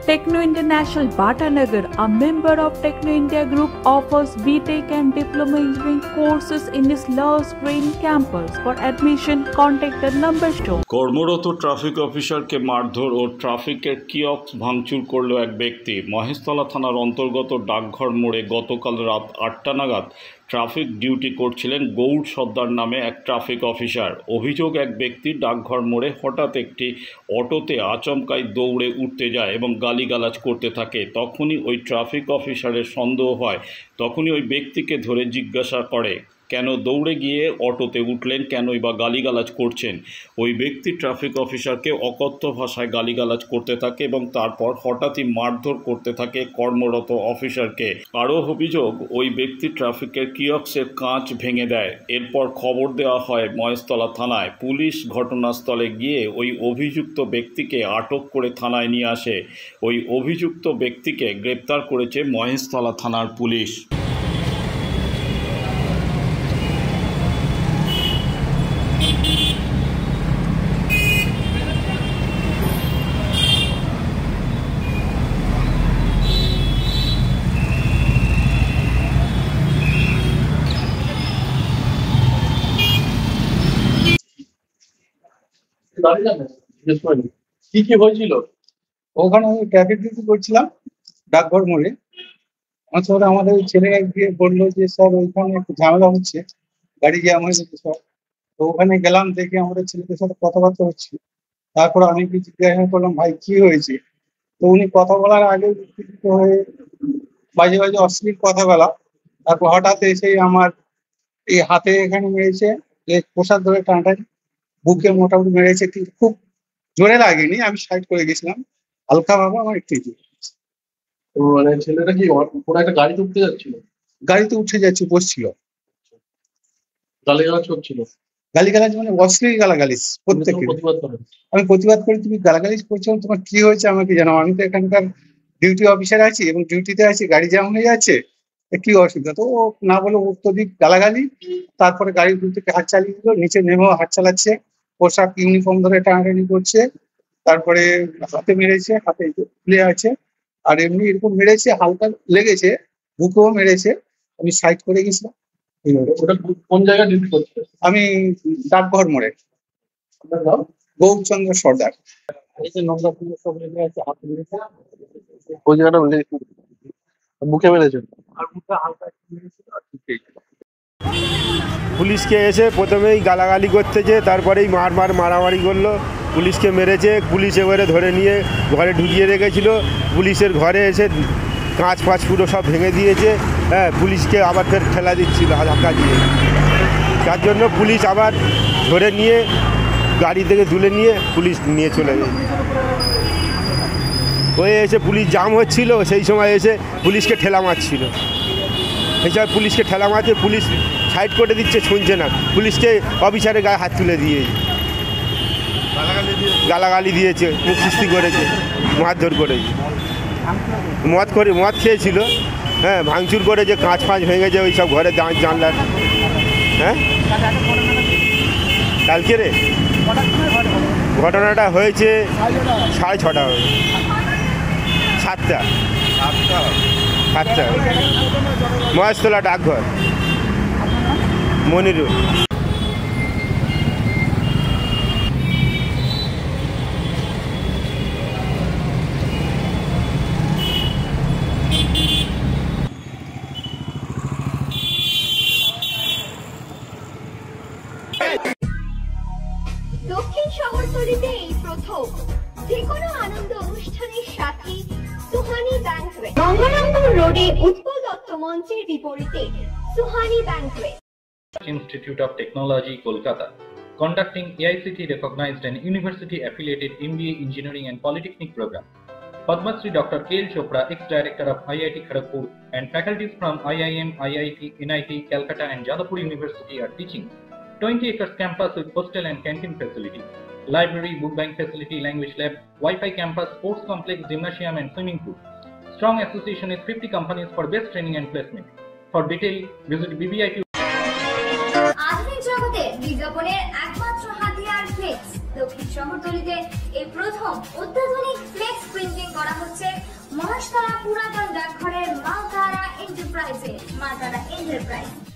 Techno International Bhatanagar, a member of Techno India Group, offers BTech and Diploma Engineering courses in its Love Green campus. For admission, contact the number shown. কর্মরত traffic অফিসারকে মারধর ও ট্রাফিকের kiosk ভাঙচুর করল এক ব্যক্তি। মহেশতলা থানার অন্তর্গত ডাকঘর মোড়ে গতকাল রাত ৮টা নাগাদ ট্রাফিক ডিউটি করছিলেন গৌড় সর্দার নামে এক ট্রাফিক অফিসার। অভিযোগ, এক ব্যক্তি ডাকঘর মোড়ে হঠাৎ একটি অটোতে আচমকাই দৌড়ে উঠতে যায় এবং গালিগালাজ করতে থাকে। তখনই ওই ট্রাফিক অফিসারের সন্দেহ হয়। তখনই ওই ব্যক্তিকে ধরে জিজ্ঞাসা করে, কেন দৌড়ে গিয়ে অটোতে উঠলেন, কেনই বা গালিগালাজ করছেন। ওই ব্যক্তি ট্রাফিক অফিসারকে অকথ্য ভাষায় গালিগালাজ করতে থাকে এবং তারপর হঠাৎই মারধর করতে থাকে কর্মরত অফিসারকে। আরও অভিযোগ, ওই ব্যক্তি ট্রাফিকের কিয়স্কের কাঁচ ভেঙে দেয়। এরপর খবর দেওয়া হয় মহেশতলা থানায়। পুলিশ ঘটনাস্থলে গিয়ে ওই অভিযুক্ত ব্যক্তিকে আটক করে থানায় নিয়ে আসে। ওই অভিযুক্ত ব্যক্তিকে গ্রেপ্তার করেছে মহেশতলা থানার পুলিশ। কি কি হয়েছিল ওখানে? আমি ট্রাফিক ডিউটি করছিলাম ডাকঘর মোড়ে। আসলে আমাদের ছেলে গিয়ে বললো যে স্যার ওইখানে একটু ঝামেলা হচ্ছে, গাড়ি জ্যাম হয়ে গেছে স্যার। তো ওখানে গেলাম, দেখে আমাদের ছেলেদের সাথে কথাবার্তা হচ্ছে। তারপর আমি কি জিজ্ঞাসা করলাম, ভাই কি হয়েছে? তো উনি কথা বলার আগে উত্তেজিত হয়ে বাজে বাজে অশ্লীল কথা বলা। তারপর হঠাৎ এসে আমার এই হাতে এখানে মেরেছে, পোশাক ধরে টানাটানি, বুকে মোটামুটি মেরেছে, কিন্তু খুব জোরে লাগেনি। আমি সাইড করে গেছিলাম, হালকা ভাবে আমার একটু মানে ছেলেটা কি কোনো একটা গাড়িতে উঠতে যাচ্ছিল? গাড়িতে উঠে যাচ্ছে, বসছিল, গালিগালাজ করছিল। গালিগালাজ মানে অশ্লীল গালাগালিজ প্রত্যেকে। আমি প্রতিবাদ করি, তুমি গালাগালিজ করছো, তোমার কি হয়েছে আমাকে জানাও। আমি তো এখানকার ডিউটি অফিসার আছি এবং ডিউটিতে আছি, গাড়ি জ্যাম হয়ে যাচ্ছে, কি অসুবিধা? তো ও না বলে অত্যধিক গালাগালি। তারপরে গাড়ির দূর থেকে হাত চালিয়ে দিল, নিচে নেমেও হাত চালাচ্ছে, পোশাক ইউনিফর্ম ধরে টানাটানি করছে। তারপরে হাতে মেরেছে, হাতে ফুলে আছে, আর এমনি এরকম মেরেছে, হালকা লেগেছে, বুকেও মেরেছে। আমি সাইড করে গেছিলাম। ওটা কোন জায়গায় ডিউটি করছে? আমি ডাকঘর মোড়ে, গৌরচন্দ্র সর্দার। এই যে নোংরা ফুল সব লেগে আছে, হাতে মেরেছে, ওই জায়গাটা বুকে মেরেছে আর মুখে হালকা মেরেছিল। পুলিশকে এসে প্রথমেই গালাগালি করতেছে, তারপরেই মারামারি করলো, পুলিশকে মেরেছে। পুলিশ এবারে ধরে নিয়ে ঘরে ঢুকিয়ে রেখেছিল। পুলিশের ঘরে এসে কাঁচ ফাঁচ পুরো সব ভেঙে দিয়েছে। হ্যাঁ, পুলিশকে আবার ফের ঠেলা দিচ্ছিল ধাক্কা দিয়ে। তার জন্য পুলিশ আবার ধরে নিয়ে গাড়ি থেকে তুলে নিয়ে পুলিশ নিয়ে চলে গেছে। ওই এসে পুলিশ জাম হচ্ছিল, সেই সময় এসে পুলিশকে ঠেলা মারছিল। এইসব পুলিশকে ঠেলা মারছে, পুলিশ সাইড করে দিচ্ছে, শুনছে না। পুলিশকে অফিসারের গায়ে হাত তুলে দিয়ে গালাগালি দিয়েছে, মুখ কিস্তি করেছে, মারধর করেছে। মদ খেয়েছিল। হ্যাঁ, ভাঙচুর করেছে, কাঁচ ফাঁচ ভেঙেছে ওই সব ঘরে জানলার। হ্যাঁ, কালকে রে ঘটনাটা হয়েছে 6:30 হবে, 7টা মহেশতলা ডাকঘর, মনিরুল। দক্ষিণ শহরতলিতে এই প্রথম যে কোনো আনন্দ অনুষ্ঠানের সাথে সুহানি ব্যাংকুয়েট, গঙ্গারামপুর রোডে উৎপল দত্ত মঞ্চের বিপরীতে Suhani banquet. Institute of Technology, Kolkata, conducting AICT recognized and university affiliated MBA Engineering and Polytechnic program. Padma Shri Dr. K.L. Chopra, ex-director of IIT Kharagpur, and faculties from IIM, IIT, NIT, Calcutta and Jadavpur University are teaching. 20 acres campus with hostel and canteen facility, library, book bank facility, language lab, Wi-Fi campus, sports complex, gymnasium and swimming pool. Strong association with 50 companies for best training and placement. For detail, visit BBIT. আধুনিক জগতে বিজ্ঞাপনের একমাত্র হাতিয়ার flakes. দক্ষিণ শহরতলিতে এই প্রথম অত্যাধুনিক flakes printing করা হচ্ছে মহেশতলা পুরাতন ডাকঘরের মাতারা এন্টারপ্রাইজে।